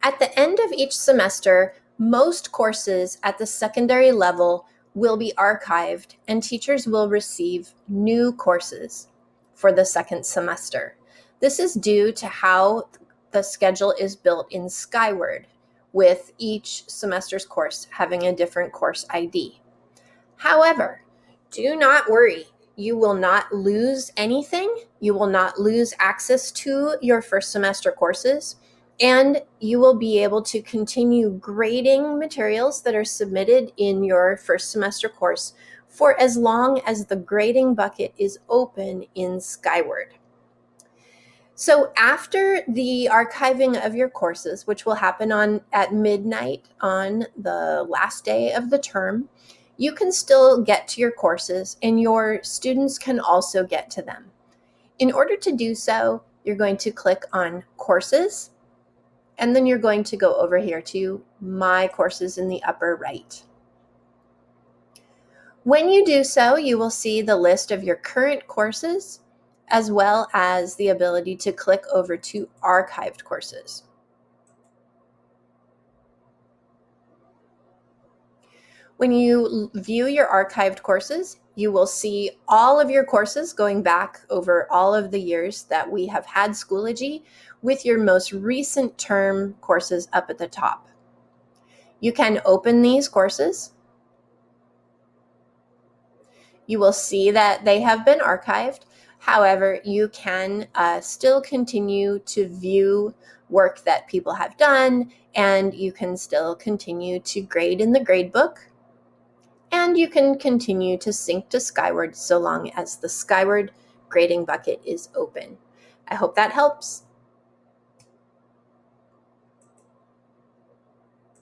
At the end of each semester, most courses at the secondary level will be archived and teachers will receive new courses for the second semester. This is due to how the schedule is built in Skyward, with each semester's course having a different course ID. However, do not worry. You will not lose anything. You will not lose access to your first semester courses, and you will be able to continue grading materials that are submitted in your first semester course for as long as the grading bucket is open in Skyward. So after the archiving of your courses, which will happen at midnight on the last day of the term, you can still get to your courses and your students can also get to them. In order to do so, you're going to click on Courses, and then you're going to go over here to My Courses in the upper right. When you do so, you will see the list of your current courses, as well as the ability to click over to Archived Courses. When you view your archived courses, you will see all of your courses going back over all of the years that we have had Schoology, with your most recent term courses up at the top. You can open these courses. You will see that they have been archived. However, you can still continue to view work that people have done, and you can still continue to grade in the gradebook. And you can continue to sync to Skyward so long as the Skyward Grading Bucket is open. I hope that helps.